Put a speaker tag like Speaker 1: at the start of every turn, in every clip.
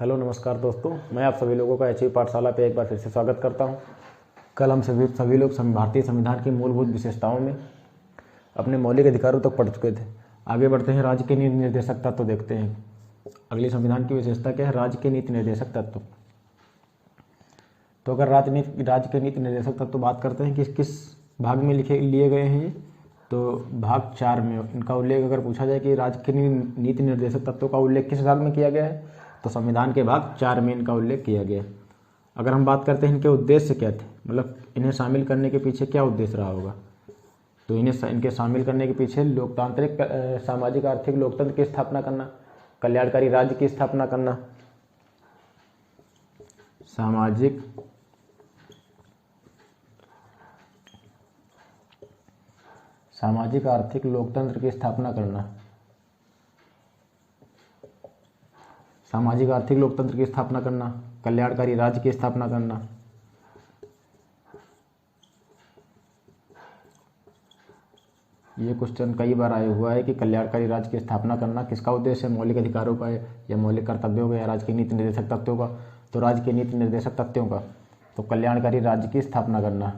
Speaker 1: Hello नमस्कार दोस्तों, मैं आप सभी लोगों का एचयू पाठशाला पे एक बार फिर से स्वागत करता हूं। कल हम सभी लोग भारतीय संविधान की मूलभूत विशेषताओं में अपने मौलिक अधिकारों तक पढ़ चुके थे। आगे बढ़ते हैं, राज्य के नीति निर्देशक तत्व देखते हैं। अगली संविधान की विशेषता क्या है? राज्य के नीति निर्देशक तत्व। तो अगर राज्य के नीति निर्देशक तत्व बात करते हैं कि किस भाग में लिए गए हैं ये, तो भाग 4 में इनका उल्लेख अगर पूछा जाए कि राज्य के नीति निर्देशक तत्वों का उल्लेख किस भाग में किया गया है, तो संविधान के भाग 4 में इनका उल्लेख किया गया। अगर हम बात करते हैं इनके उद्देश्य क्या थे, मतलब इन्हें शामिल करने के पीछे क्या उद्देश्य रहा होगा, तो इनके शामिल करने के पीछे लोकतांत्रिक सामाजिक आर्थिक लोकतंत्र की स्थापना करना, कल्याणकारी राज्य की स्थापना करना, सामाजिक आर्थिक लोकतंत्र की स्थापना करना, सामाजिक आर्थिक लोकतंत्र की स्थापना करना, कल्याणकारी राज्य की स्थापना करना। ये क्वेश्चन कई बार आया हुआ है कि कल्याणकारी राज्य की स्थापना करना किसका उद्देश्य है, मौलिक अधिकारों का है या मौलिक कर्तव्यों का या राज्य के नीति निर्देशक तत्वों का। तो राज्य के नीति निर्देशक तत्वों का, तो कल्याणकारी राज्य की स्थापना करना।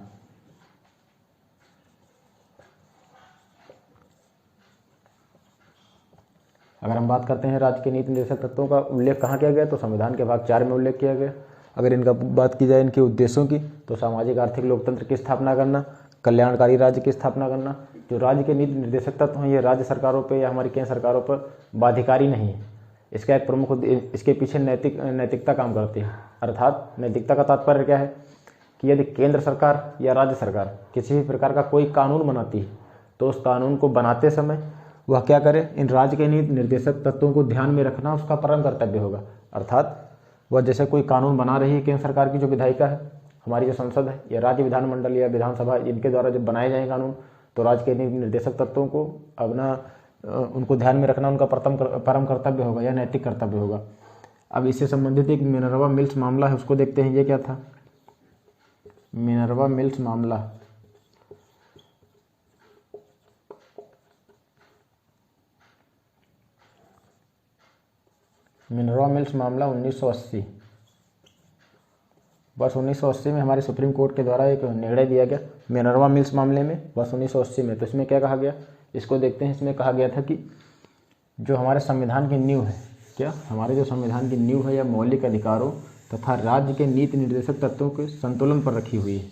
Speaker 1: अगर हम बात करते हैं राज्य के नीति निर्देशक तत्वों का उल्लेख कहाँ किया गया, तो संविधान के भाग 4 में उल्लेख किया गया। अगर इनका बात की जाए इनके उद्देश्यों की, तो सामाजिक आर्थिक लोकतंत्र की स्थापना करना, कल्याणकारी राज्य की स्थापना करना। जो राज्य के नीति निर्देशक तत्व हैं, ये राज्य सरकारों पर या हमारी केंद्र सरकारों पर बाध्यकारी नहीं है। इसका एक प्रमुख इसके पीछे नैतिकता काम करती है। अर्थात नैतिकता का तात्पर्य क्या है कि यदि केंद्र सरकार या राज्य सरकार किसी भी प्रकार का कोई कानून बनाती है, तो उस कानून को बनाते समय वह क्या करे, इन राज्य के नीति निर्देशक तत्वों को ध्यान में रखना उसका परम कर्तव्य होगा। अर्थात वह जैसे कोई कानून बना रही है केंद्र सरकार की जो विधायिका है, हमारी जो संसद है या राज्य विधानमंडल या विधानसभा, इनके द्वारा जब बनाए जाए कानून, तो राज्य के नीति निर्देशक तत्वों को उनको ध्यान में रखना उनका परम कर्तव्य होगा या नैतिक कर्तव्य होगा। अब इससे संबंधित एक मिनर्वा मिल्स मामला है, उसको देखते हैं। ये क्या था? मिनर्वा मिल्स मामला। मिनर्वा मिल्स मामला 1980, वर्ष 1980 में हमारे सुप्रीम कोर्ट के द्वारा एक निर्णय दिया गया मिनर्वा मिल्स मामले में, वर्ष 1980 में। तो इसमें क्या कहा गया, इसको देखते हैं। इसमें कहा गया था कि जो हमारे संविधान की नींव है, क्या हमारे जो संविधान की नींव है, या मौलिक अधिकारों तथा राज्य के नीति निर्देशक तत्वों के संतुलन पर रखी हुई है।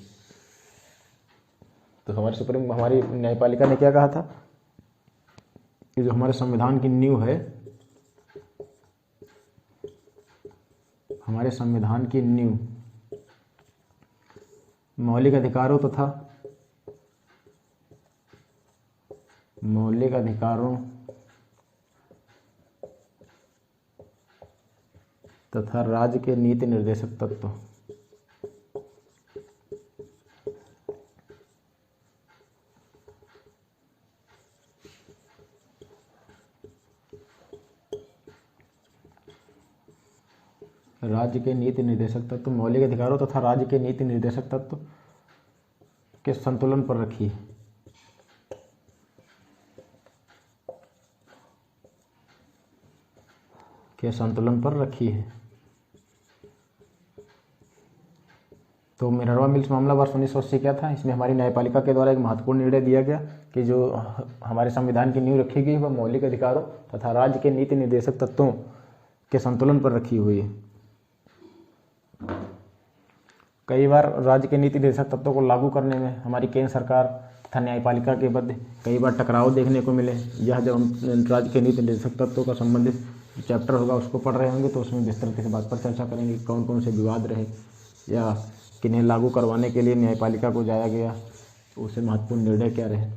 Speaker 1: तो हमारी न्यायपालिका ने क्या कहा था कि जो हमारे संविधान की नींव है, हमारे संविधान की नींव मौलिक अधिकारों तथा राज्य के नीति निर्देशक तत्व। राज्य के नीति निर्देशक तत्व मौलिक अधिकारों तथा राज्य के नीति निर्देशक तत्व के संतुलन पर रखी है। तो मिनर्वा मिल्स मामला वर्ष 1980 क्या था? इसमें हमारी न्यायपालिका के द्वारा एक महत्वपूर्ण निर्णय दिया गया कि जो हमारे संविधान की नींव रखी गई वह मौलिक अधिकारों तथा राज्य के नीति निर्देशक तत्वों के संतुलन पर रखी हुई है। कई बार राज्य के नीति निर्देशक तत्वों को लागू करने में हमारी केंद्र सरकार तथा न्यायपालिका के मध्य कई बार टकराव देखने को मिले। यह जब हम राज्य के नीति निर्देशक तत्वों का संबंधित चैप्टर होगा उसको पढ़ रहे होंगे, तो उसमें विस्तृत से बात पर चर्चा करेंगे कौन कौन से विवाद रहे या किन्हें लागू करवाने के लिए न्यायपालिका को जाया गया, तो उससे महत्वपूर्ण निर्णय क्या रहे।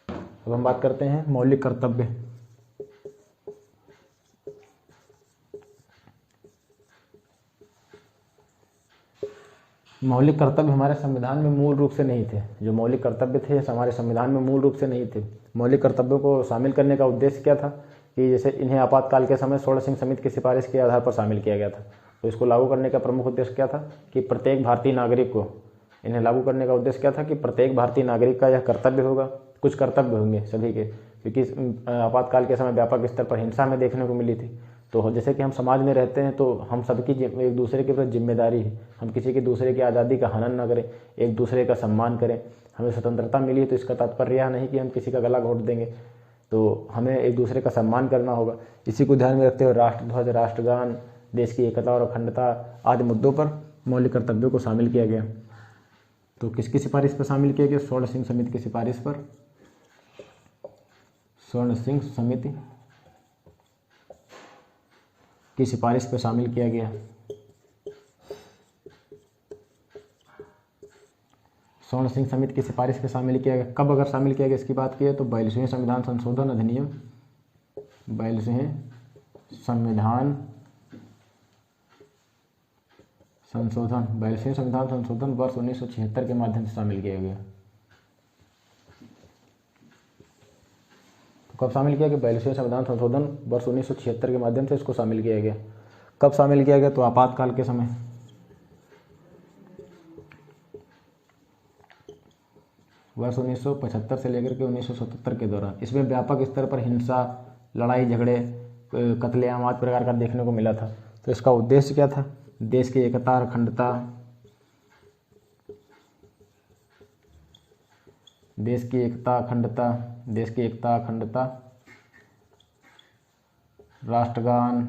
Speaker 1: अब हम बात करते हैं मौलिक कर्तव्य। मौलिक कर्तव्य हमारे संविधान में मूल रूप से नहीं थे। जो मौलिक कर्तव्य थे हमारे संविधान में मूल रूप से नहीं थे। मौलिक कर्तव्यों को शामिल करने का उद्देश्य क्या था कि जैसे इन्हें आपातकाल के समय 16 सिंह समिति की सिफारिश के आधार पर शामिल किया गया था। तो इसको लागू करने का प्रमुख उद्देश्य क्या था कि प्रत्येक भारतीय नागरिक को, इन्हें लागू करने का उद्देश्य क्या था कि प्रत्येक भारतीय नागरिक का यह कर्तव्य होगा, कुछ कर्तव्य होंगे सभी के, क्योंकि आपातकाल के समय व्यापक स्तर पर हिंसा में देखने को मिली थी। तो जैसे कि हम समाज में रहते हैं तो हम सबकी एक दूसरे के प्रति जिम्मेदारी है, हम किसी के दूसरे की आज़ादी का हनन न करें, एक दूसरे का सम्मान करें। हमें स्वतंत्रता मिली है तो इसका तात्पर्य यह नहीं कि हम किसी का गला घोट देंगे, तो हमें एक दूसरे का सम्मान करना होगा। इसी को ध्यान में रखते हुए राष्ट्रध्वज, राष्ट्रगान, देश की एकता और अखंडता आदि मुद्दों पर मौलिक कर्तव्यों को शामिल किया गया। तो किसकी सिफारिश पर शामिल किया गया? स्वर्ण सिंह समिति की सिफारिश पर, स्वर्ण सिंह समिति की सिफारिश पर शामिल किया गया। स्वर्ण सिंह समिति की सिफारिश पर शामिल किया गया। कब अगर शामिल किया गया इसकी बात की है तो 42वें संविधान संशोधन अधिनियम, 42वें संविधान संशोधन, 42वें संविधान संशोधन वर्ष 1976 के माध्यम से शामिल किया गया। तो कब शामिल किया गया? 42वें संविधान संशोधन वर्ष 1976 के माध्यम से इसको शामिल किया गया। कब शामिल किया गया? तो आपातकाल के समय, वर्ष 1975 से लेकर के 1977 के दौरान। इसमें व्यापक स्तर पर हिंसा, लड़ाई झगड़े, कत्लेआम आदि प्रकार का देखने को मिला था। तो इसका उद्देश्य क्या था? देश की एकता और अखंडता, देश की एकता अखंडता, देश की एकता अखंडता, राष्ट्रगान,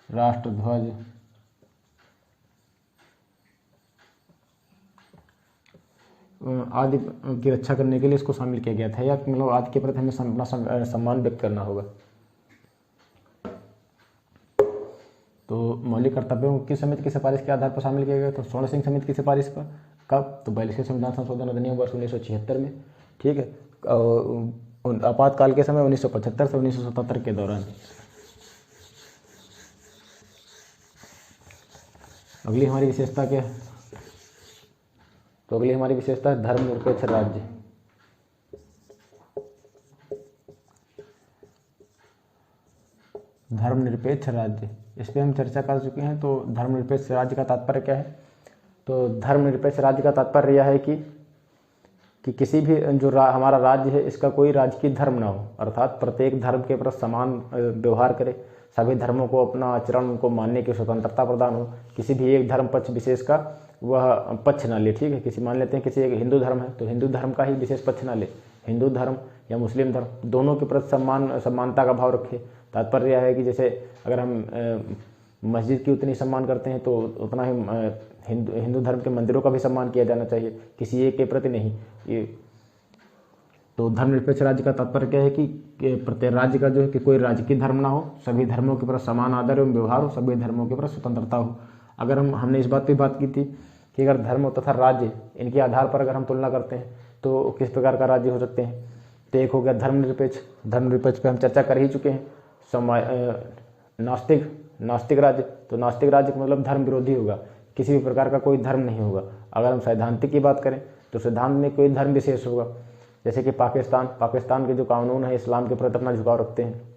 Speaker 1: राष्ट्रध्वज आदि की रक्षा करने के लिए इसको शामिल किया गया था, या मतलब आदि के प्रति हमें अपना सम्मान व्यक्त करना होगा। तो मौलिक कर्तव्यों की समिति की सिफारिश के आधार पर शामिल किया गया। तो स्वर्ण सिंह समिति की सिफारिश पर कब? तो 42वें संविधान संशोधन अधिनियम वर्ष 1976 में, ठीक है। आपातकाल के समय 1975 से 1977 के दौरान। अगली हमारी विशेषता क्या है? तो अगली हमारी विशेषता है धर्मनिरपेक्ष राज्य। धर्मनिरपेक्ष राज्य, इस पर हम चर्चा कर चुके हैं। तो धर्मनिरपेक्ष राज्य का तात्पर्य क्या है? तो धर्मनिरपेक्ष राज्य का तात्पर्य यह है कि किसी भी जो हमारा राज्य है इसका कोई राजकीय धर्म ना हो, अर्थात प्रत्येक धर्म के प्रति समान व्यवहार करे, सभी धर्मों को अपना आचरण उनको मानने की स्वतंत्रता प्रदान हो, किसी भी एक धर्म पक्ष विशेष का वह पक्ष ना ले, ठीक है। किसी मान लेते हैं किसी एक हिंदू धर्म है तो हिंदू धर्म का ही विशेष पक्ष ना ले, हिंदू धर्म या मुस्लिम धर्म दोनों के प्रति समानता का भाव रखे। तात्पर्य यह है कि जैसे अगर हम मस्जिद की उतनी सम्मान करते हैं तो उतना ही हिंदू धर्म के मंदिरों का भी सम्मान किया जाना चाहिए, किसी एक के प्रति नहीं। ये तो धर्मनिरपेक्ष राज्य का तात्पर्य क्या है कि प्रत्येक राज्य का जो है कि कोई राजकीय धर्म ना हो, सभी धर्मों के प्रति समान आदर एवं व्यवहार हो, सभी धर्मों के प्रति स्वतंत्रता हो। अगर हमने इस बात पर बात की थी कि अगर धर्म तथा राज्य इनके आधार पर अगर हम तुलना करते हैं तो किस प्रकार का राज्य हो सकते हैं। तो एक हो गया धर्मनिरपेक्ष, धर्मनिरपेक्ष पे हम चर्चा कर ही चुके हैं। नास्तिक राज्य, तो नास्तिक राज्य का मतलब धर्म विरोधी होगा, किसी भी प्रकार का कोई धर्म नहीं होगा। अगर हम सैद्धांतिक की बात करें तो सिद्धांत में कोई धर्म विशेष होगा, जैसे कि पाकिस्तान के जो कानून है इस्लाम के प्रति अपना झुकाव रखते हैं।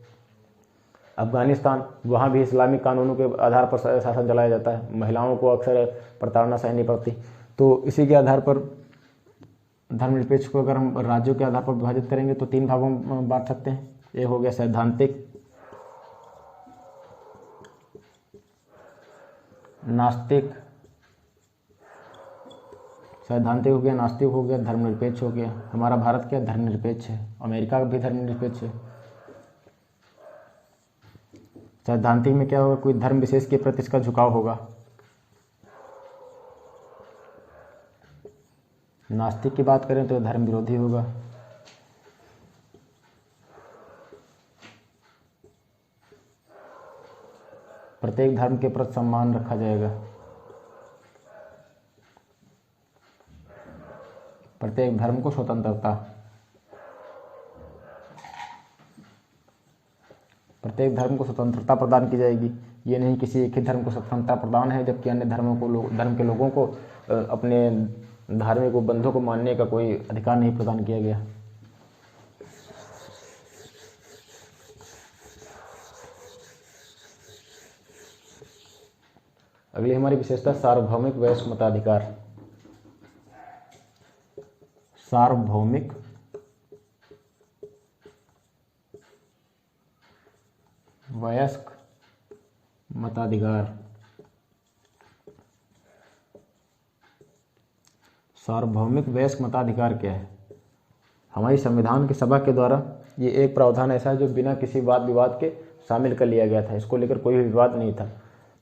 Speaker 1: अफगानिस्तान, वहाँ भी इस्लामिक कानूनों के आधार पर शासन चलाया जाता है, महिलाओं को अक्सर प्रताड़ना सहनी पड़ती। तो इसी के आधार पर धर्मनिरपेक्ष को अगर हम राज्यों के आधार पर विभाजित करेंगे तो 3 भागों में बांट सकते हैं। एक हो गया सैद्धांतिक, नास्तिक, सैद्धांतिक हो गया, नास्तिक हो गया, धर्मनिरपेक्ष हो गया। हमारा भारत क्या धर्मनिरपेक्ष है, अमेरिका भी धर्मनिरपेक्ष है। सैद्धांतिक में क्या होगा, कोई धर्म विशेष के प्रति इसका झुकाव होगा। नास्तिक की बात करें तो धर्म विरोधी होगा। प्रत्येक धर्म के प्रति सम्मान रखा जाएगा, प्रत्येक धर्म को स्वतंत्रता, प्रत्येक धर्म को स्वतंत्रता प्रदान की जाएगी। ये नहीं किसी एक ही धर्म को स्वतंत्रता प्रदान है जबकि अन्य धर्म के लोगों को अपने धार्मिक बंधों को मानने का कोई अधिकार नहीं प्रदान किया गया। अगली हमारी विशेषता सार्वभौमिक वैश्विक मताधिकार। सार्वभौमिक वयस्क मताधिकार। सार्वभौमिक वयस्क मताधिकार क्या है? हमारी संविधान की सभा के द्वारा ये एक प्रावधान ऐसा है जो बिना किसी वाद विवाद के शामिल कर लिया गया था। इसको लेकर कोई भी विवाद नहीं था।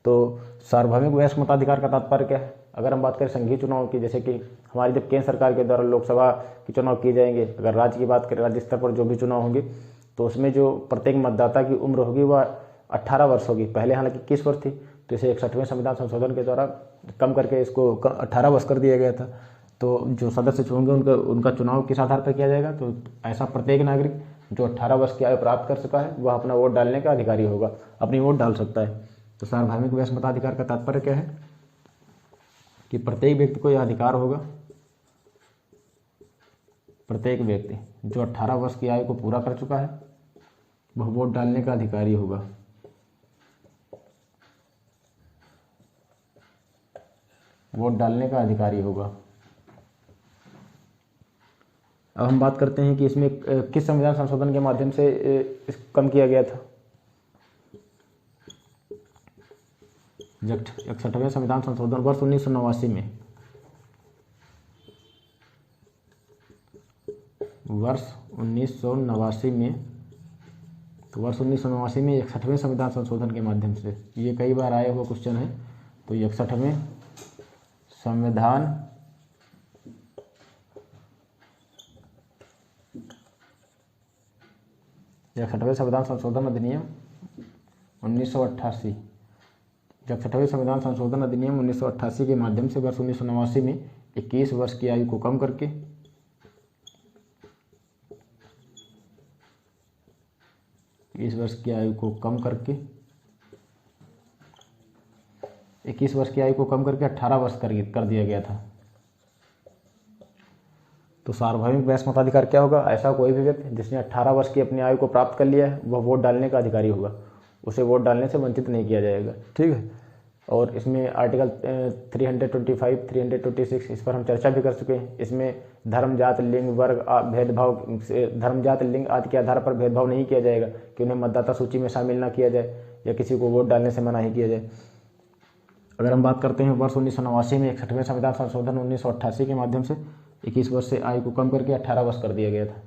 Speaker 1: तो सार्वभौमिक वयस्क मताधिकार का तात्पर्य क्या है? अगर हम बात करें संघीय चुनाव की, जैसे कि हमारी जब केंद्र सरकार के द्वारा लोकसभा के चुनाव किए जाएंगे, अगर राज्य की बात करें, राज्य स्तर पर जो भी चुनाव होंगे, तो उसमें जो प्रत्येक मतदाता की उम्र होगी वह 18 वर्ष होगी। पहले हालांकि 21 वर्ष थी, तो इसे 61वें संविधान संशोधन के द्वारा कम करके इसको 18 वर्ष कर दिया गया था। तो जो सदस्य होंगे उनका चुनाव किस आधार पर किया जाएगा? तो ऐसा प्रत्येक नागरिक जो 18 वर्ष की आयु प्राप्त कर चुका है वह अपना वोट डालने का अधिकारी होगा, अपनी वोट डाल सकता है। तो सार्वभौमिक वयस्क मताधिकार का तात्पर्य क्या है कि प्रत्येक व्यक्ति को यह अधिकार होगा, प्रत्येक व्यक्ति जो 18 वर्ष की आयु को पूरा कर चुका है वह वोट डालने का अधिकारी होगा। वोट डालने का अधिकारी होगा। अब हम बात करते हैं कि इसमें किस संविधान संशोधन के माध्यम से कम किया गया था। 61वें संविधान संशोधन वर्ष 1989 में, वर्ष 1989 में, तो वर्ष 1989 में 61वें संविधान संशोधन के माध्यम से, ये कई बार आया हुआ क्वेश्चन है। तो 61वें संविधान या 61वें संविधान संशोधन अधिनियम 1988, 61वें संविधान संशोधन अधिनियम 1988 के माध्यम से वर्ष 1989 में 21 वर्ष की आयु को कम करके 21 वर्ष की आयु को कम करके 21 वर्ष की आयु को कम करके 18 वर्ष कर दिया गया था। तो सार्वभौमिक वयस्क मताधिकार क्या होगा? ऐसा कोई भी व्यक्ति जिसने 18 वर्ष की अपनी आयु को प्राप्त कर लिया है वह वोट डालने का अधिकारी होगा, उसे वोट डालने से वंचित नहीं किया जाएगा। ठीक है। और इसमें आर्टिकल 325, 326 इस पर हम चर्चा भी कर चुके हैं। इसमें धर्म, जात, लिंग, वर्ग भेदभाव, धर्म, जात, लिंग आदि के आधार पर भेदभाव नहीं किया जाएगा कि उन्हें मतदाता सूची में शामिल ना किया जाए या किसी को वोट डालने से मना ही किया जाए। अगर हम बात करते हैं वर्ष 1989 में 61वें संविधान संशोधन 1988 के माध्यम से 21 वर्ष से आयु को कम करके 18 वर्ष कर दिया गया था।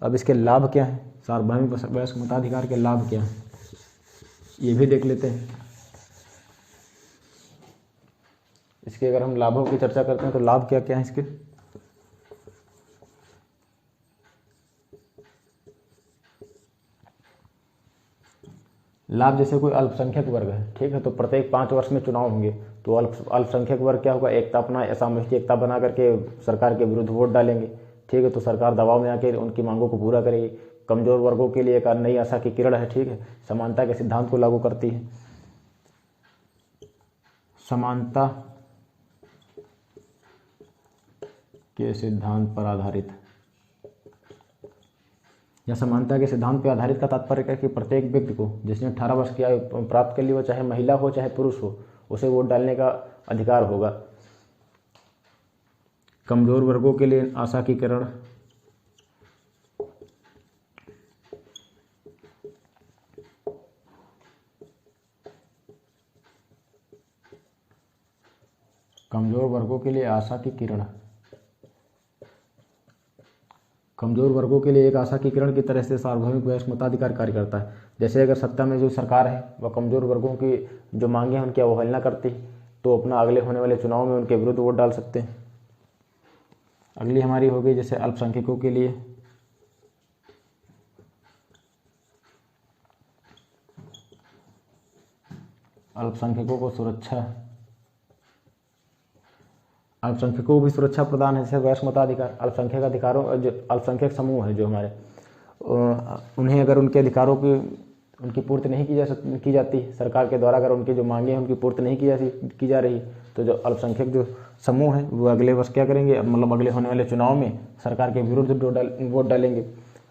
Speaker 1: अब इसके लाभ क्या हैं? सार्वभौमिक वयस्क मताधिकार के लाभ क्या हैं ये भी देख लेते हैं। इसके अगर हम लाभों की चर्चा करते हैं तो लाभ क्या क्या है इसके? लाभ, जैसे कोई अल्पसंख्यक वर्ग है, ठीक है, तो प्रत्येक 5 वर्ष में चुनाव होंगे, तो अल्पसंख्यक वर्ग क्या होगा? एकता, अपना सामूहिक एकता बना करके सरकार के विरुद्ध वोट डालेंगे। ठीक है, तो सरकार दबाव में आके उनकी मांगों को पूरा करेगी। कमजोर वर्गों के लिए एक नई आशा की किरण है। ठीक है, समानता के सिद्धांत को लागू करती है। समानता के सिद्धांत पर आधारित या समानता के सिद्धांत पर आधारित का तात्पर्य है कि प्रत्येक व्यक्ति को जिसने 18 वर्ष की आयु प्राप्त कर ली, वो चाहे महिला हो चाहे पुरुष हो, उसे वोट डालने का अधिकार होगा। कमजोर वर्गों के लिए आशा की किरण, कमजोर वर्गों के लिए आशा की किरण, कमजोर वर्गों के लिए एक आशा की किरण की तरह से सार्वभौमिक वयस्क मताधिकार कार्य करता है। जैसे अगर सत्ता में जो सरकार है वह कमजोर वर्गों की जो मांगे हैं उनकी अवहेलना करती, तो अपना अगले होने वाले चुनाव में उनके विरुद्ध वोट डाल सकते हैं। अगली हमारी होगी जैसे अल्पसंख्यकों के लिए, अल्पसंख्यकों को सुरक्षा, अल्पसंख्यकों को भी सुरक्षा प्रदान है। जैसे वयस्क मताधिकार, अल्पसंख्यक अधिकारों, जो अल्पसंख्यक समूह है जो हमारे, उन्हें अगर उनके अधिकारों की उनकी पूर्ति नहीं की जाती सरकार के द्वारा, अगर उनकी जो मांगे हैं उनकी पूर्ति नहीं की जा रही, तो जो अल्पसंख्यक जो समूह है वो अगले वर्ष क्या करेंगे, मतलब अगले होने वाले चुनाव में सरकार के विरुद्ध वोट डालेंगे।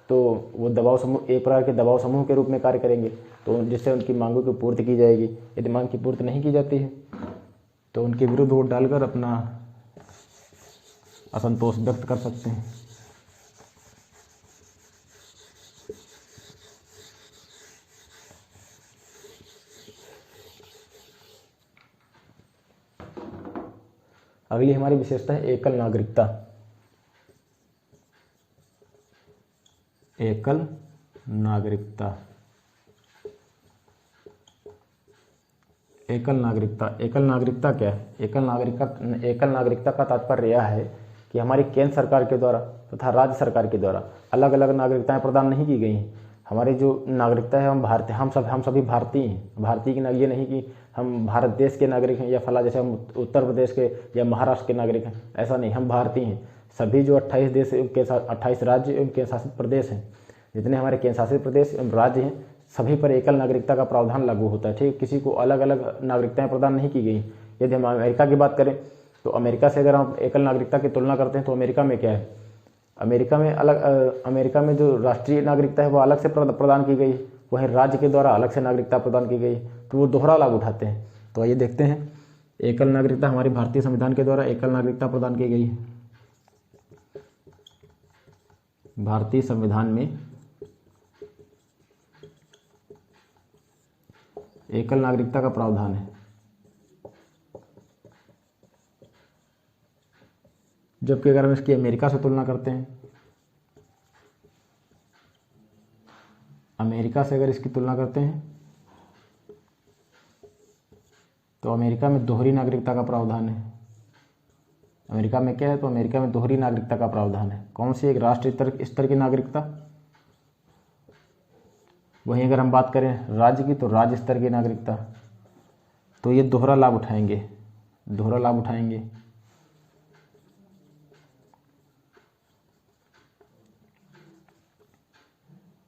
Speaker 1: तो वो दबाव समूह, एक प्रकार के दबाव समूह के रूप में कार्य करेंगे, तो जिससे उनकी मांगों की पूर्ति की जाएगी। यदि मांग की पूर्ति नहीं की जाती है तो उनके विरुद्ध वोट डालकर अपना असंतोष व्यक्त कर सकते हैं। अगली हमारी विशेषता है एकल नागरिकता। एकल नागरिकता, एकल नागरिकता, एकल नागरिकता क्या है? एकल नागरिकता का तात्पर्य यह है कि हमारी केंद्र सरकार के द्वारा तथा राज्य सरकार के द्वारा अलग अलग नागरिकताएं प्रदान नहीं की गई हैं। हमारी जो नागरिकता है हम सभी भारतीय हैं। भारतीय की ये नहीं कि हम भारत देश के नागरिक हैं या फला, जैसे हम उत्तर प्रदेश के या महाराष्ट्र के नागरिक हैं, ऐसा नहीं। हम भारतीय हैं। सभी जो 28 देश के 28 राज्य एवं केंद्र शासित प्रदेश हैं, जितने हमारे केंद्र शासित प्रदेश एवं राज्य हैं, सभी पर एकल नागरिकता का प्रावधान लागू होता है। ठीक, किसी को अलग अलग नागरिकताएं प्रदान नहीं की गई। यदि हम अमेरिका की बात करें तो अमेरिका से अगर हम एकल नागरिकता की तुलना करते हैं तो अमेरिका में क्या है? अमेरिका में जो राष्ट्रीय नागरिकता है वो अलग से प्रदान की गई, वहीं राज्य के द्वारा अलग से नागरिकता प्रदान की गई, तो वो दोहरा लाभ उठाते हैं। तो आइए देखते हैं, एकल नागरिकता हमारे भारतीय संविधान के द्वारा एकल नागरिकता प्रदान की गई है। भारतीय संविधान में एकल नागरिकता का प्रावधान है। जबकि अगर हम इसकी अमेरिका से तुलना करते हैं, अमेरिका से अगर इसकी तुलना करते हैं तो अमेरिका में दोहरी नागरिकता का प्रावधान है। अमेरिका में क्या है? तो अमेरिका में दोहरी नागरिकता का प्रावधान है। कौन सी? एक राष्ट्रीय स्तर की नागरिकता। वहीं अगर हम बात करें राज्य की तो राज्य स्तर की नागरिकता। तो ये दोहरा लाभ उठाएंगे, दोहरा लाभ उठाएंगे।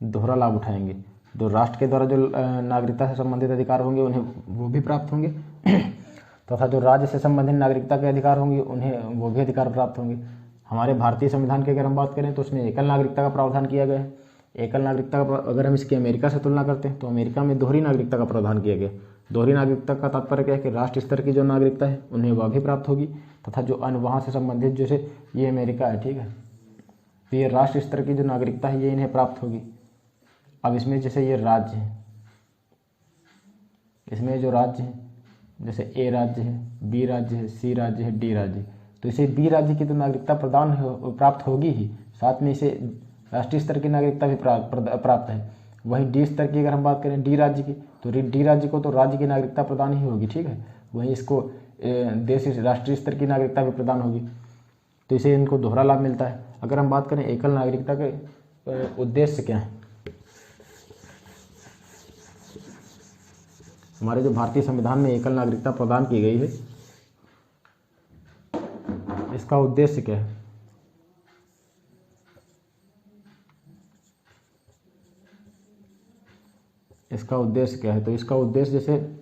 Speaker 1: दोहरा लाभ उठाएंगे। जो राष्ट्र के द्वारा जो नागरिकता से संबंधित अधिकार होंगे उन्हें वो भी प्राप्त होंगे तथा जो राज्य से संबंधित नागरिकता के अधिकार होंगे उन्हें वो भी अधिकार प्राप्त होंगे। हमारे भारतीय संविधान की अगर हम बात करें तो उसमें एकल नागरिकता का प्रावधान किया गया है। एकल नागरिकता का अगर हम इसकी अमेरिका से तुलना करते हैं तो अमेरिका में दोहरी नागरिकता का प्रावधान किया गया। दोहरी नागरिकता का तात्पर्य क्या है कि राष्ट्र स्तर की जो नागरिकता है उन्हें वह भी प्राप्त होगी तथा जो अन्य वहाँ से संबंधित, जैसे ये अमेरिका है, ठीक है, तो ये राष्ट्र स्तर की जो नागरिकता है ये इन्हें प्राप्त होगी। अब इसमें जैसे ये राज्य है, इसमें जो राज्य है जैसे ए राज्य है, बी राज्य है, सी राज्य है, डी राज्य है, तो इसे बी राज्य की तो नागरिकता प्राप्त होगी ही, साथ में इसे राष्ट्रीय स्तर की नागरिकता भी प्राप्त है। वहीं डी स्तर की अगर हम बात करें डी राज्य की तो डी राज्य को तो राज्य की नागरिकता प्रदान ही होगी, ठीक है। वहीं इसको देश राष्ट्रीय स्तर की नागरिकता भी प्रदान होगी, तो इसे इनको दोहरा लाभ मिलता है। अगर हम बात करें एकल नागरिकता के उद्देश्य क्या है, हमारे जो भारतीय संविधान में एकल नागरिकता प्रदान की गई है इसका उद्देश्य क्या है? इसका उद्देश्य क्या है? तो इसका उद्देश्य, जैसे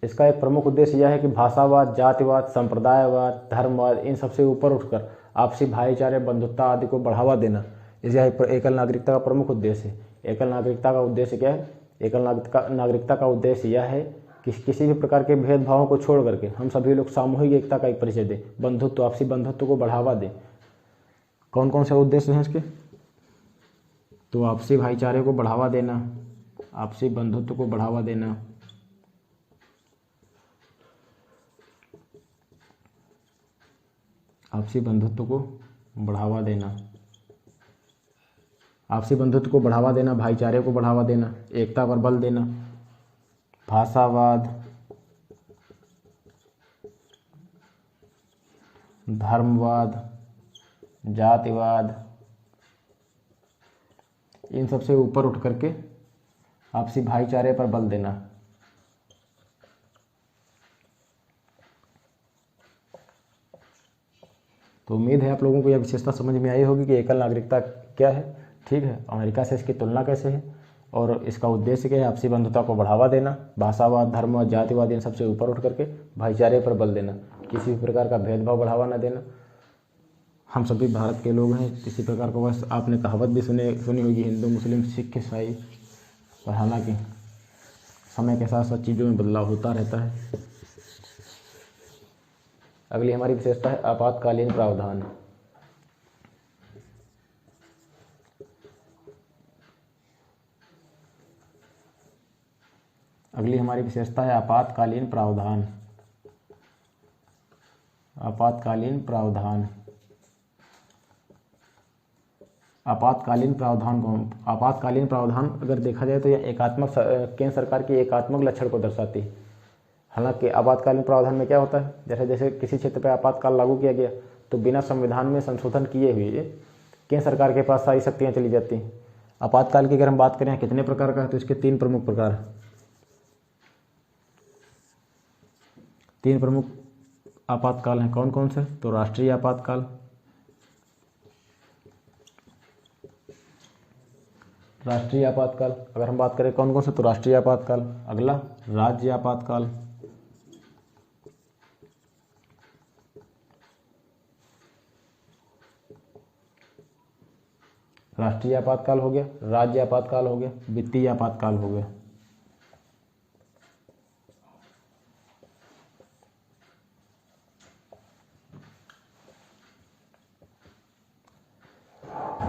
Speaker 1: इसका एक प्रमुख उद्देश्य यह है कि भाषावाद, जातिवाद, संप्रदायवाद, धर्मवाद, इन सबसे ऊपर उठकर आपसी भाईचारे, बंधुत्व आदि को बढ़ावा देना, यह एकल नागरिकता का प्रमुख उद्देश्य है। एकल नागरिकता का उद्देश्य क्या है? एकल नागरिकता का उद्देश्य यह है कि किसी भी प्रकार के भेदभावों को छोड़ करके हम सभी लोग सामूहिक एकता का एक परिचय दें, बंधुत्व, आपसी बंधुत्व को बढ़ावा दें। कौन कौन से उद्देश्य हैं इसके? तो आपसी भाईचारे को बढ़ावा देना, आपसी बंधुत्व को बढ़ावा देना, आपसी बंधुत्व को बढ़ावा देना, आपसी बंधुत्व को बढ़ावा देना, भाईचारे को बढ़ावा देना, एकता पर बल देना, भाषावाद, धर्मवाद, जातिवाद, इन सबसे ऊपर उठ करके आपसी भाईचारे पर बल देना। तो उम्मीद है आप लोगों को यह विशेषता समझ में आई होगी कि एकल नागरिकता क्या है, ठीक है, अमेरिका से इसकी तुलना कैसे है और इसका उद्देश्य क्या है? आपसी बंधुता को बढ़ावा देना, भाषावाद, धर्मवाद, जातिवाद, इन सबसे ऊपर उठ करके भाईचारे पर बल देना, किसी भी प्रकार का भेदभाव बढ़ावा न देना। हम सभी भारत के लोग हैं, किसी प्रकार का, बस आपने कहावत भी सुनी होगी, हिंदू, मुस्लिम, सिख, ईसाई, पर हालांकि समय के साथ साथ चीज़ों में बदलाव होता रहता है। अगली हमारी विशेषता है आपातकालीन प्रावधान। अगली हमारी विशेषता है आपातकालीन प्रावधान। आपातकालीन प्रावधान। आपातकालीन प्रावधान को, आपातकालीन प्रावधान अगर देखा जाए तो यह एकात्मक केंद्र सरकार की एकात्मक लक्षण को दर्शाती है। हालांकि आपातकालीन प्रावधान में क्या होता है, जैसे जैसे किसी क्षेत्र पर आपातकाल लागू किया गया तो बिना संविधान में संशोधन किए हुए केंद्र सरकार के पास सारी शक्तियाँ चली जाती हैं। आपातकाल की अगर हम बात करें कितने प्रकार का है, तो इसके 3 प्रमुख प्रकार हैं। 3 प्रमुख आपातकाल हैं, कौन कौन से, तो राष्ट्रीय आपातकाल, राष्ट्रीय आपातकाल अगर हम बात करें कौन कौन से, तो राष्ट्रीय आपातकाल। अगला राज्य आपातकाल, राष्ट्रीय आपातकाल हो गया, राज्य आपातकाल हो गया, वित्तीय आपातकाल हो गया।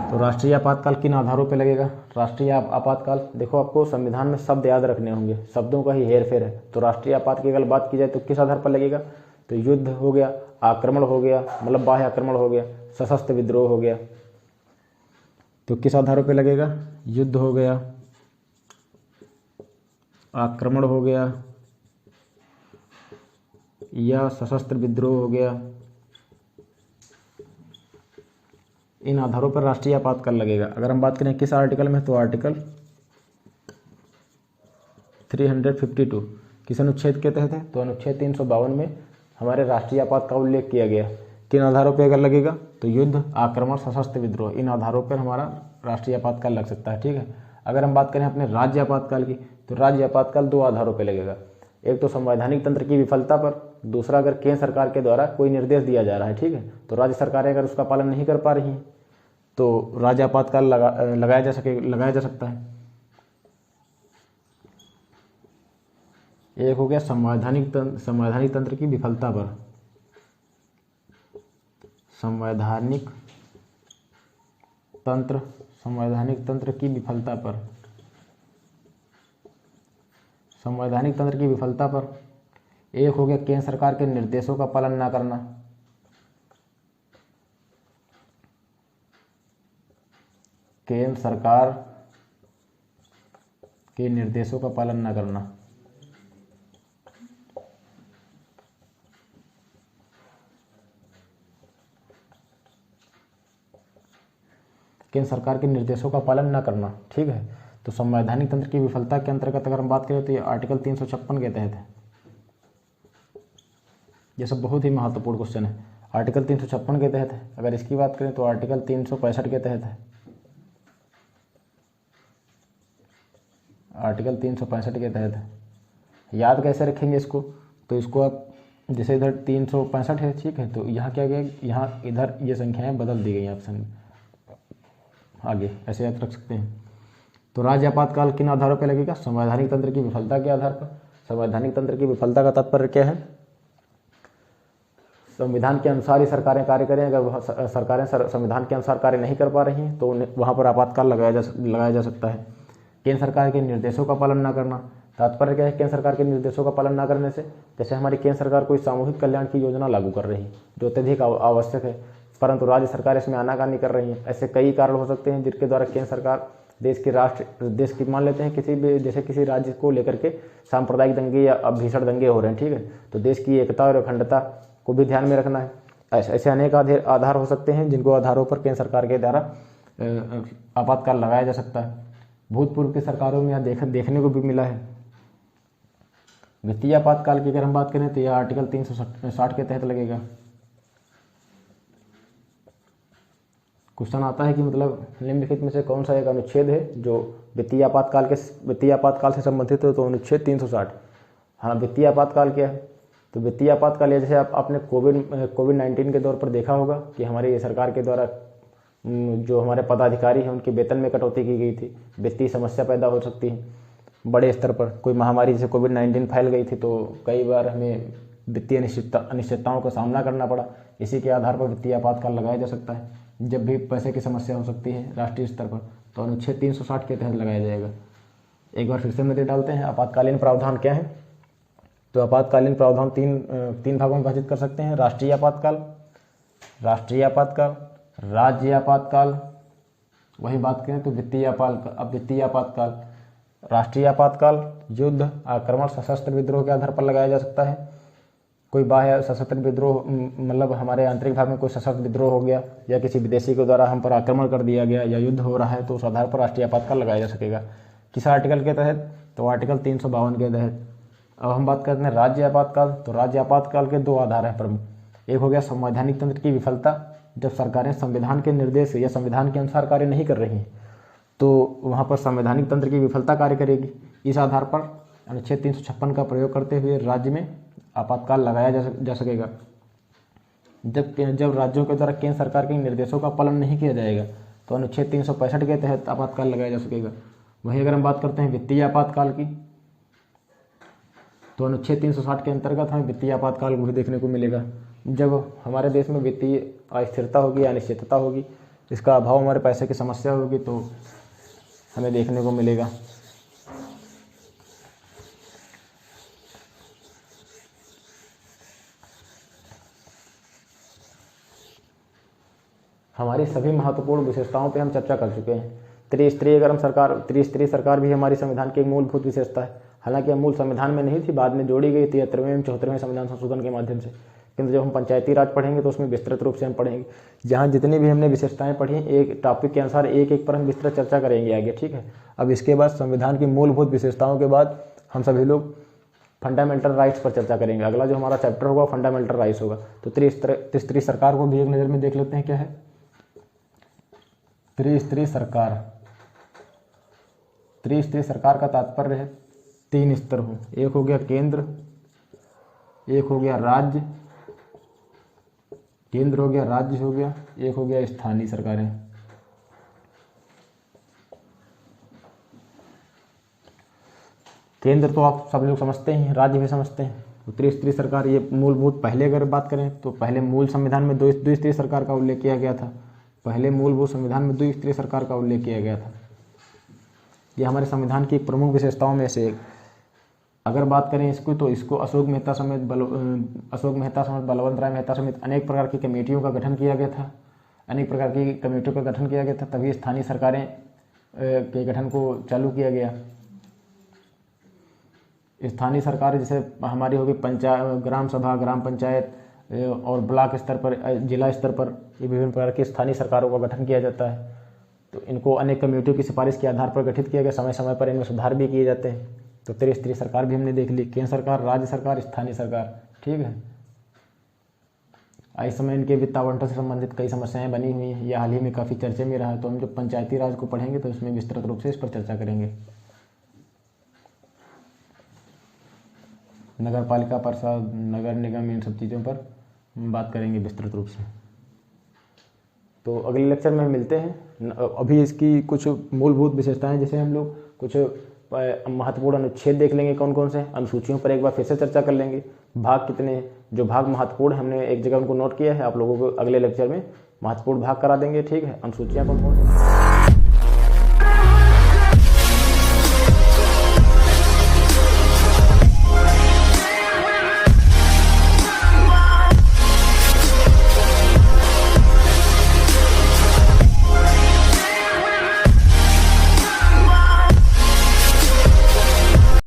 Speaker 1: तो राष्ट्रीय आपातकाल किन आधारों पर लगेगा, राष्ट्रीय आपातकाल, देखो आपको संविधान में शब्द याद रखने होंगे, शब्दों का ही हेरफेर है। तो राष्ट्रीय आपात की अगर बात की जाए तो किस आधार पर लगेगा, तो युद्ध हो गया, आक्रमण हो गया, मतलब बाह्य आक्रमण हो गया, सशस्त्र विद्रोह हो गया। तो किस आधारों पे लगेगा, युद्ध हो गया, आक्रमण हो गया या सशस्त्र विद्रोह हो गया, इन आधारों पर राष्ट्रीय आपातकाल लगेगा। अगर हम बात करें किस आर्टिकल में, तो आर्टिकल 352 किस अनुच्छेद के तहत है, तो अनुच्छेद 352 में हमारे राष्ट्रीय आपात का उल्लेख किया गया। किन आधारों पर अगर लगेगा, तो युद्ध, आक्रमण, सशस्त्र विद्रोह, इन आधारों पर हमारा राष्ट्रीय आपातकाल लग सकता है। ठीक है। अगर हम बात करें अपने राज्य आपातकाल की, तो राज्य आपातकाल 2 आधारों पर लगेगा। एक तो संवैधानिक तंत्र की विफलता पर, दूसरा अगर केंद्र सरकार के द्वारा कोई निर्देश दिया जा रहा है, ठीक है, तो राज्य सरकारें अगर उसका पालन नहीं कर पा रही हैं तो राज्य आपातकाल लगाया जा सकता है। एक हो गया संवैधानिक तंत्र की विफलता पर, संवैधानिक तंत्र की विफलता पर, संवैधानिक तंत्र की विफलता पर। एक हो गया केंद्र सरकार के निर्देशों का पालन ना करना, केंद्र सरकार के निर्देशों का पालन ना करना। केंद्र सरकार के निर्देशों का पालन ना करना, ठीक है। तो संवैधानिक तंत्र की विफलता के अंतर्गत अगर हम बात करें तो ये आर्टिकल 356 के तहत है। ये सब बहुत ही महत्वपूर्ण क्वेश्चन है। आर्टिकल 356 के तहत है। अगर इसकी बात करें तो आर्टिकल 365 के तहत है, आर्टिकल 365 के तहत है। याद कैसे रखेंगे इसको, तो इसको आप जैसे इधर 365 है, ठीक है, तो यहाँ क्या गया, यहाँ इधर ये संख्याएं बदल दी गई ऑप्शन में, आगे ऐसे याद रख सकते हैं। तो राज्य आपातकाल किन आधारों पर लगेगा, संवैधानिक तंत्र की विफलता के आधार पर। संवैधानिक तंत्र की विफलता का तात्पर्य क्या है, संविधान के अनुसार ही सरकारें कार्य करें। अगर सरकारें संविधान के अनुसार कार्य नहीं कर पा रही हैं तो वहाँ पर आपातकाल लगाया जा सकता है। केंद्र सरकार के निर्देशों का पालन न करना, तात्पर्य क्या है, केंद्र सरकार के निर्देशों का पालन न करने से, जैसे हमारी केंद्र सरकार कोई सामूहिक कल्याण की योजना लागू कर रही है जो अत्यधिक आवश्यक है, परंतु राज्य सरकार इसमें आनाकानी कर रही है। ऐसे कई कारण हो सकते हैं जिनके द्वारा केंद्र सरकार देश की मान लेते हैं किसी भी, जैसे किसी राज्य को लेकर के सांप्रदायिक दंगे या भीषण दंगे हो रहे हैं, ठीक है, तो देश की एकता और अखंडता को भी ध्यान में रखना है। ऐसे अनेक आधार हो सकते हैं जिनको आधारों पर केंद्र सरकार के द्वारा आपातकाल लगाया जा सकता है। भूतपूर्व की सरकारों में यह देखने को भी मिला है। वित्तीय आपातकाल की अगर हम बात करें तो यह आर्टिकल 360 के तहत लगेगा। क्वेश्चन आता है कि मतलब निम्नलिखित में से कौन सा एक अनुच्छेद है जो वित्तीय आपातकाल से संबंधित है, तो अनुच्छेद 360। हाँ, वित्तीय आपातकाल क्या है, तो वित्तीय आपातकाल जैसे आपने कोविड-19 के दौर पर देखा होगा कि हमारी सरकार के द्वारा जो हमारे पदाधिकारी हैं उनके वेतन में कटौती की गई थी। वित्तीय समस्या पैदा हो सकती है बड़े स्तर पर, कोई महामारी जैसे कोविड-19 फैल गई थी तो कई बार हमें वित्तीय अनिश्चितताओं का सामना करना पड़ा। इसी के आधार पर वित्तीय आपातकाल लगाया जा सकता है। जब भी पैसे की समस्या हो सकती है राष्ट्रीय स्तर पर तो अनुच्छेद 360 के तहत लगाया जाएगा। एक बार फिर से नजर डालते हैं आपातकालीन प्रावधान क्या है। तो आपातकालीन प्रावधान तीन भागों में विभाजित कर सकते हैं। राष्ट्रीय आपातकाल, राज्य आपातकाल, वही बात करें तो वित्तीय आपातकाल। राष्ट्रीय आपातकाल युद्ध, आक्रमण, सशस्त्र विद्रोह के आधार पर लगाया जा सकता है। कोई बाह्य सशस्त्र विद्रोह, मतलब हमारे आंतरिक भाग में कोई सशस्त्र विद्रोह हो गया या किसी विदेशी के द्वारा हम पर आक्रमण कर दिया गया या युद्ध हो रहा है, तो उस आधार पर राष्ट्रीय आपातकाल लगाया जा सकेगा। किस आर्टिकल के तहत? तो आर्टिकल 352 के तहत। अब हम बात करते हैं राज्य आपातकाल। तो राज्य आपातकाल के दो आधार हैं प्रमुख। एक हो गया संवैधानिक तंत्र की विफलता, जब सरकारें संविधान के निर्देश या संविधान के अनुसार कार्य नहीं कर रही हैं, तो वहाँ पर संवैधानिक तंत्र की विफलता कार्य करेगी। इस आधार पर अनुच्छेद 356 का प्रयोग करते हुए राज्य में आपातकाल लगाया जा सकेगा। जब राज्यों के द्वारा केंद्र सरकार के निर्देशों का पालन नहीं किया जाएगा, तो अनुच्छेद 365 के तहत आपातकाल लगाया जा सकेगा। वहीं अगर हम बात करते हैं वित्तीय आपातकाल की, तो अनुच्छेद 360 के अंतर्गत हमें वित्तीय आपातकाल भी देखने को मिलेगा। जब हमारे देश में वित्तीय अस्थिरता होगी, अनिश्चितता होगी, इसका अभाव, हमारे पैसे की समस्या होगी, तो हमें देखने को मिलेगा। हमारी सभी महत्वपूर्ण विशेषताओं पे हम चर्चा कर चुके हैं। त्रिस्तरीय सरकार भी हमारी संविधान की एक मूलभूत विशेषता है। हालांकि यह मूल संविधान में नहीं थी, बाद में जोड़ी गई 73वें एवं 74वें संविधान संशोधन के माध्यम से। किंतु जब हम पंचायती राज पढ़ेंगे तो उसमें विस्तृत रूप से हम पढ़ेंगे। जहाँ जितनी भी हमने विशेषताएं पढ़ी, एक टॉपिक के अनुसार एक पर हम विस्तृत चर्चा करेंगे आगे, ठीक है। अब इसके बाद संविधान की मूलभूत विशेषताओं के बाद हम सभी लोग फंडामेंटल राइट्स पर चर्चा करेंगे। अगला जो हमारा चैप्टर होगा फंडामेंटल राइट्स होगा। तो त्रिस्तरीय सरकार को भी एक नज़र में देख लेते हैं क्या है। त्रिस्तरीय सरकार का तात्पर्य है 3 स्तर हो। एक हो गया केंद्र, एक हो गया राज्य, केंद्र हो गया, राज्य हो गया, एक हो गया स्थानीय सरकारें। केंद्र तो आप सब लोग समझते हैं, राज्य भी समझते हैं। तो त्रिस्तरीय सरकार ये मूलभूत, पहले अगर बात करें तो पहले मूल संविधान में द्विस्तरीय सरकार का उल्लेख किया गया था। पहले मूलभूत संविधान में द्विस्तरीय सरकार का उल्लेख किया गया था। यह हमारे संविधान की प्रमुख विशेषताओं में से एक। अगर बात करें इसको, तो इसको अशोक मेहता समेत बलवंत राय मेहता समेत अनेक प्रकार की कमेटियों का गठन किया गया था। तभी स्थानीय सरकारें के गठन को चालू किया गया। स्थानीय सरकार जैसे हमारी होगी ग्राम सभा, ग्राम पंचायत और ब्लॉक स्तर पर, जिला स्तर पर, ये विभिन्न प्रकार की स्थानीय सरकारों का गठन किया जाता है। तो इनको अनेक कमेटियों की सिफारिश के आधार पर गठित किया गया। समय समय पर इनमें सुधार भी किए जाते हैं। तो त्रिस्तरीय सरकार भी हमने देख ली, केंद्र सरकार, राज्य सरकार, स्थानीय सरकार, ठीक है। इस समय इनके वित्त आवंटन से संबंधित कई समस्याएं बनी हुई हैं। यह हाल ही में काफ़ी चर्चे में रहा है। तो हम जब पंचायती राज को पढ़ेंगे तो इसमें विस्तृत रूप से इस पर चर्चा करेंगे। नगर पालिका, परिषद, नगर निगम, इन सब चीज़ों पर बात करेंगे विस्तृत रूप से। तो अगले लेक्चर में मिलते हैं। अभी इसकी कुछ मूलभूत विशेषताएं, जैसे हम लोग कुछ महत्वपूर्ण अनुच्छेद देख लेंगे, कौन कौन से अनुसूचियों पर एक बार फिर से चर्चा कर लेंगे। भाग कितने हैं, जो भाग महत्वपूर्ण हमने एक जगह उनको नोट किया है, आप लोगों को अगले लेक्चर में महत्वपूर्ण भाग करा देंगे, ठीक है। अनुसूचियाँ कौन कौन सी